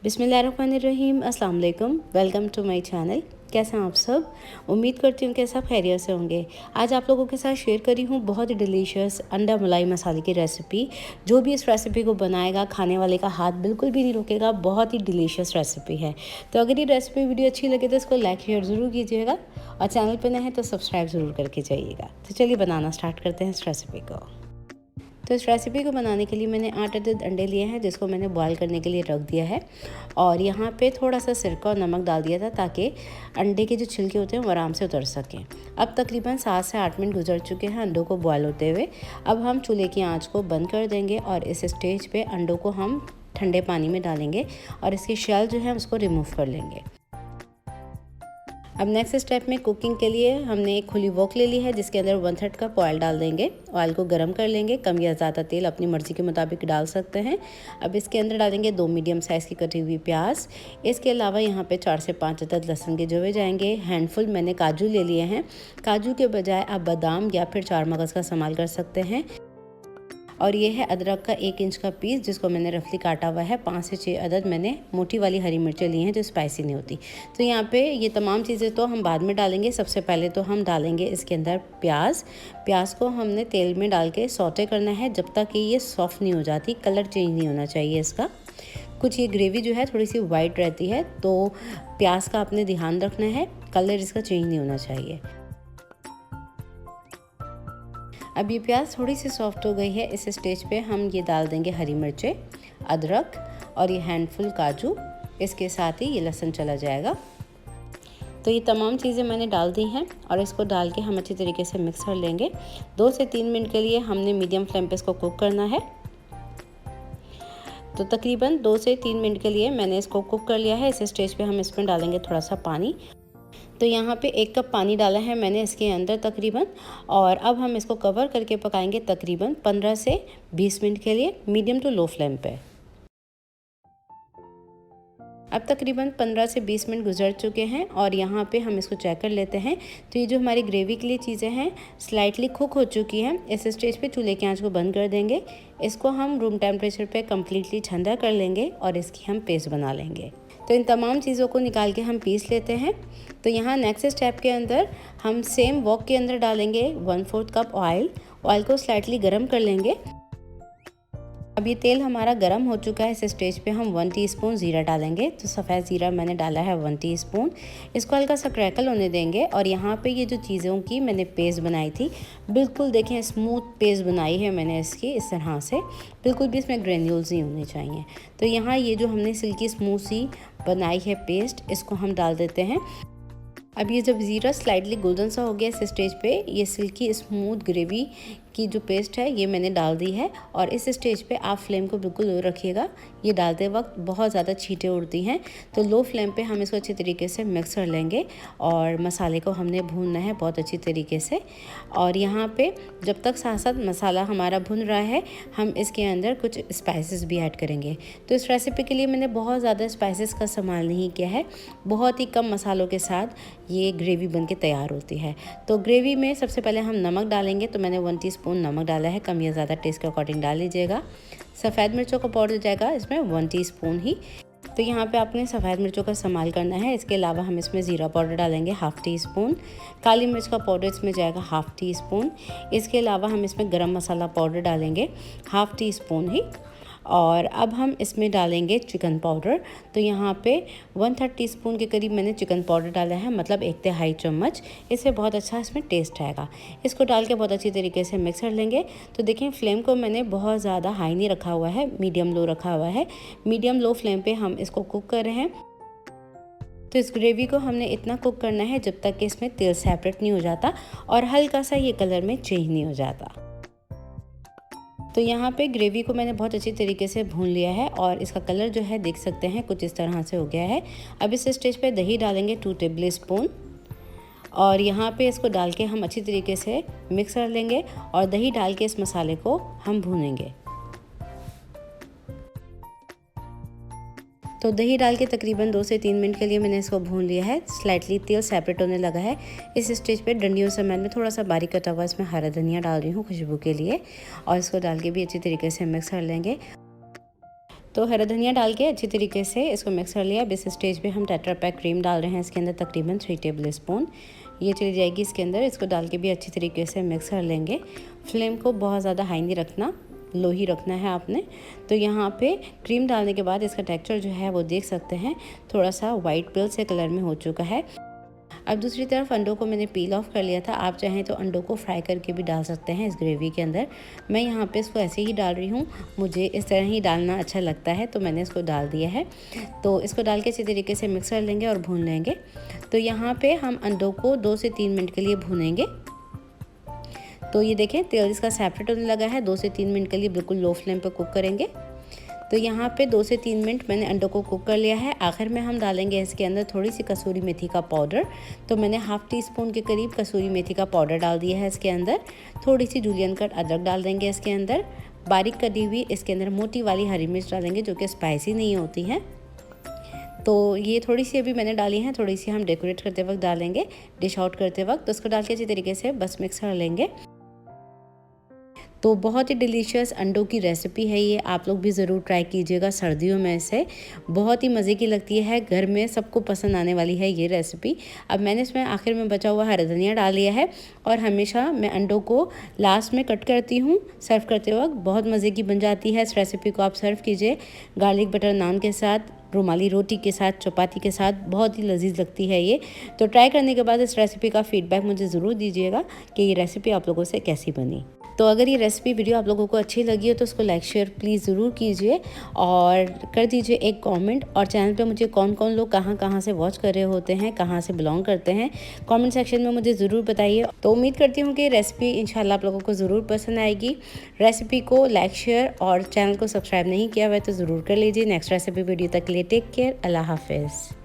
बिस्मिल्लाहिर्रहमानिर्रहीम, अस्सलाम वालेकुम। Welcome to my channel. कैसे हैं आप सब? उम्मीद करती हूँ कि सब खैरियत से होंगे। आज आप लोगों के साथ शेयर करी हूँ बहुत ही डिलीशियस अंडा मलाई मसाले की रेसिपी। जो भी इस रेसिपी को बनाएगा खाने वाले का हाथ बिल्कुल भी नहीं रुकेगा। बहुत ही डिलीशियस रेसिपी है। तो अगर ये रेसिपी वीडियो अच्छी लगे तो इसको लाइक शेयर ज़रूर कीजिएगा और चैनल पर नए हैं तो सब्सक्राइब ज़रूर करके जाइएगा। तो चलिए बनाना स्टार्ट करते हैं इस रेसिपी को। तो इस रेसिपी को बनाने के लिए मैंने 8 अदद अंडे लिए हैं जिसको मैंने बॉईल करने के लिए रख दिया है और यहाँ पे थोड़ा सा सिरका और नमक डाल दिया था ताकि अंडे के जो छिलके होते हैं वो आराम से उतर सकें। अब तकरीबन 7 से 8 मिनट गुजर चुके हैं अंडों को बॉईल होते हुए। अब हम चूल्हे की आंच को बंद कर देंगे और इस स्टेज पे अंडों को हम ठंडे पानी में डालेंगे और इसकी शेल जो है उसको रिमूव कर लेंगे। अब नेक्स्ट स्टेप में कुकिंग के लिए हमने एक खुली वोक ले ली है जिसके अंदर 1/3 कप ऑयल डाल देंगे। ऑयल को गर्म कर लेंगे। कम या ज़्यादा तेल अपनी मर्ज़ी के मुताबिक डाल सकते हैं। अब इसके अंदर डालेंगे 2 मीडियम साइज़ की कटी हुई प्याज। इसके अलावा यहाँ पे 4 से 5 अदद लहसुन के जवे जाएंगे। हैंडफुल मैंने काजू ले लिए हैं। काजू के बजाय आप बादाम या फिर चार मगज़ का इस्तेमाल कर सकते हैं। और ये है अदरक का 1 इंच का पीस जिसको मैंने रफली काटा हुआ है। 5 से 6 अदद मैंने मोटी वाली हरी मिर्चें ली हैं जो स्पाइसी नहीं होती। तो यहाँ पे ये तमाम चीज़ें तो हम बाद में डालेंगे। सबसे पहले तो हम डालेंगे इसके अंदर प्याज को हमने तेल में डाल के सौटे करना है जब तक कि ये सॉफ्ट नहीं हो जाती, कलर चेंज नहीं होना चाहिए इसका। कुछ ये ग्रेवी जो है थोड़ी सी वाइट रहती है तो प्याज का आपने ध्यान रखना है, कलर इसका चेंज नहीं होना चाहिए। अब ये प्याज थोड़ी सी सॉफ्ट हो गई है। इस स्टेज पे हम ये डाल देंगे हरी मिर्चें, अदरक और ये हैंडफुल काजू। इसके साथ ही ये लहसुन चला जाएगा। तो ये तमाम चीज़ें मैंने डाल दी हैं और इसको डाल के हम अच्छी तरीके से मिक्स कर लेंगे। 2 से 3 मिनट के लिए हमने मीडियम फ्लेम पे इसको कुक करना है। तो तकरीबन 2 से 3 मिनट के लिए मैंने इसको कुक कर लिया है। इस स्टेज पे हम इसमें डालेंगे थोड़ा सा पानी। तो यहाँ पे 1 कप पानी डाला है मैंने इसके अंदर तकरीबन, और अब हम इसको कवर करके पकाएंगे तकरीबन 15 से 20 मिनट के लिए मीडियम टू लो फ्लेम पे। अब तकरीबन 15 से 20 मिनट गुजर चुके हैं और यहाँ पे हम इसको चेक कर लेते हैं। तो ये जो हमारी ग्रेवी के लिए चीज़ें हैं स्लाइटली कुक हो चुकी हैं। इस स्टेज पे चूल्हे की आंच को बंद कर देंगे। इसको हम रूम टेम्परेचर पे कम्प्लीटली ठंडा कर लेंगे और इसकी हम पेस्ट बना लेंगे। तो इन तमाम चीज़ों को निकाल के हम पीस लेते हैं। तो यहाँ नेक्स्ट स्टेप के अंदर हम सेम वॉक के अंदर डालेंगे 1/4 कप ऑयल को स्लाइटली गर्म कर लेंगे। अब ये तेल हमारा गर्म हो चुका है। इस स्टेज पे हम 1 टीस्पून ज़ीरा डालेंगे। तो सफ़ेद ज़ीरा मैंने डाला है 1 टीस्पून। इसको हल्का सा क्रैकल होने देंगे और यहाँ पे ये जो चीज़ों की मैंने पेस्ट बनाई थी बिल्कुल देखें स्मूथ पेस्ट बनाई है मैंने इसकी, इस तरह से बिल्कुल भी इसमें ग्रेन्यूल्स नहीं होने चाहिए। तो यहाँ ये जो हमने सिल्की स्मूथ सी बनाई है पेस्ट, इसको हम डाल देते हैं। अब ये जब ज़ीरा स्लाइटली गोल्डन सा हो गया इस स्टेज पे ये सिल्की स्मूथ ग्रेवी की जो पेस्ट है ये मैंने डाल दी है। और इस स्टेज पे आप फ्लेम को बिल्कुल लो रखिएगा। ये डालते वक्त बहुत ज़्यादा छींटे उड़ती हैं तो लो फ्लेम पे हम इसको अच्छी तरीके से मिक्स कर लेंगे और मसाले को हमने भूनना है बहुत अच्छी तरीके से। और यहाँ पे जब तक साथ साथ मसाला हमारा भुन रहा है हम इसके अंदर कुछ स्पाइसेस भी ऐड करेंगे। तो इस रेसिपी के लिए मैंने बहुत ज़्यादा स्पाइसेस का इस्तेमाल नहीं किया है। बहुत ही कम मसालों के साथ ये ग्रेवी बन के तैयार होती है। तो ग्रेवी में सबसे पहले हम नमक डालेंगे। तो मैंने 1 टीस्पून नमक डाला है। कम या ज़्यादा टेस्ट के अकॉर्डिंग डाल लीजिएगा। सफ़ेद मिर्चों का पाउडर जाएगा इसमें 1 टीस्पून ही। तो यहाँ पे आपने सफ़ेद मिर्चों का इस्तेमाल करना है। इसके अलावा हम इसमें ज़ीरा पाउडर डालेंगे 1/2 टीस्पून। काली मिर्च का पाउडर इसमें जाएगा 1/2 टीस्पून। इसके अलावा हम इसमें गरम मसाला पाउडर डालेंगे 1/2 टीस्पून ही। और अब हम इसमें डालेंगे चिकन पाउडर। तो यहाँ पे 1/3 टीस्पून के करीब मैंने चिकन पाउडर डाला है, मतलब 1/3 चम्मच। इससे बहुत अच्छा इसमें टेस्ट आएगा। इसको डाल के बहुत अच्छी तरीके से मिक्स कर लेंगे। तो देखिए फ्लेम को मैंने बहुत ज़्यादा हाई नहीं रखा हुआ है, मीडियम लो रखा हुआ है। मीडियम लो फ्लेम पे हम इसको कुक कर रहे हैं। तो इस ग्रेवी को हमने इतना कुक करना है जब तक कि इसमें तेल सेपरेट नहीं हो जाता और हल्का सा ये कलर में चेंज नहीं हो जाता। तो यहाँ पे ग्रेवी को मैंने बहुत अच्छी तरीके से भून लिया है और इसका कलर जो है देख सकते हैं कुछ इस तरह से हो गया है। अब इस स्टेज पे दही डालेंगे 2 टेबल स्पून और यहाँ पे इसको डाल के हम अच्छी तरीके से मिक्स कर लेंगे और दही डाल के इस मसाले को हम भूनेंगे। तो दही डाल के तकरीबन 2 से 3 मिनट के लिए मैंने इसको भून लिया है। स्लाइटली तेल सेपरेट होने लगा है। इस स्टेज पे डंडियों से मैंने थोड़ा सा बारीक कटा हुआ इसमें हरा धनिया डाल रही हूँ खुशबू के लिए और इसको डाल के भी अच्छी तरीके से मिक्स कर लेंगे। तो हरा धनिया डाल के अच्छी तरीके से इसको मिक्स कर लिया। अब इस स्टेज पे हम टेट्रा पैक क्रीम डाल रहे हैं इसके अंदर तकरीबन 3 टेबल स्पून। ये चली जाएगी इसके अंदर। इसको डाल के भी अच्छी तरीके से मिक्स कर लेंगे। फ्लेम को बहुत ज़्यादा हाई नहीं रखना, लो ही रखना है आपने। तो यहाँ पे क्रीम डालने के बाद इसका टेक्सचर जो है वो देख सकते हैं, थोड़ा सा वाइट पिल से कलर में हो चुका है। अब दूसरी तरफ अंडों को मैंने पील ऑफ कर लिया था। आप चाहें तो अंडों को फ्राई करके भी डाल सकते हैं इस ग्रेवी के अंदर। मैं यहाँ पे इसको ऐसे ही डाल रही हूँ, मुझे इस तरह ही डालना अच्छा लगता है तो मैंने इसको डाल दिया है। तो इसको डाल के अच्छी तरीके से मिक्स कर लेंगे और भून लेंगे। तो यहाँ पे हम अंडों को 2 से 3 मिनट के लिए भूनेंगे। तो ये देखें तेल इसका सेपरेट होने लगा है। 2 से 3 मिनट के लिए बिल्कुल लो फ्लेम पर कुक करेंगे। तो यहाँ पे 2 से 3 मिनट मैंने अंडों को कुक कर लिया है। आखिर में हम डालेंगे इसके अंदर थोड़ी सी कसूरी मेथी का पाउडर। तो मैंने हाफ़ टी स्पून के करीब कसूरी मेथी का पाउडर डाल दिया है इसके अंदर। थोड़ी सी जूलियन कट अदरक डाल देंगे इसके अंदर। बारीक कटी हुई इसके अंदर मोटी वाली हरी मिर्च डालेंगे जो कि स्पाइसी नहीं होती हैं। तो ये थोड़ी सी अभी मैंने डाली हैं, थोड़ी सी हम डेकोरेट करते वक्त डालेंगे, डिश आउट करते वक्त। तो उसको डाल के अच्छी तरीके से बस मिक्स कर लेंगे। तो बहुत ही डिलीशियस अंडों की रेसिपी है ये, आप लोग भी ज़रूर ट्राई कीजिएगा सर्दियों में। इसे बहुत ही मज़े की लगती है, घर में सबको पसंद आने वाली है ये रेसिपी। अब मैंने इसमें आखिर में बचा हुआ हरा धनिया डाल लिया है और हमेशा मैं अंडों को लास्ट में कट करती हूँ सर्व करते वक्त। बहुत मज़े की बन जाती है। इस रेसिपी को आप सर्व कीजिए गार्लिक बटर नान के साथ, रुमाली रोटी के साथ, चपाती के साथ, बहुत ही लजीज लगती है ये। तो ट्राई करने के बाद इस रेसिपी का फीडबैक मुझे ज़रूर दीजिएगा कि ये रेसिपी आप लोगों से कैसी बनी। तो अगर ये रेसिपी वीडियो आप लोगों को अच्छी लगी हो तो उसको लाइक शेयर प्लीज़ ज़रूर कीजिए और कर दीजिए एक कमेंट। और चैनल पे मुझे कौन कौन लोग कहाँ कहाँ से वॉच कर रहे होते हैं, कहाँ से बिलोंग करते हैं, कमेंट सेक्शन में मुझे ज़रूर बताइए। तो उम्मीद करती हूँ कि रेसिपी इंशाल्लाह आप लोगों को ज़रूर पसंद आएगी। रेसिपी को लाइक शेयर और चैनल को सब्सक्राइब नहीं किया हुआ है तो ज़रूर कर लीजिए। नेक्स्ट रेसिपी वीडियो तक के लिए टेक केयर, अल्लाह हाफिज़।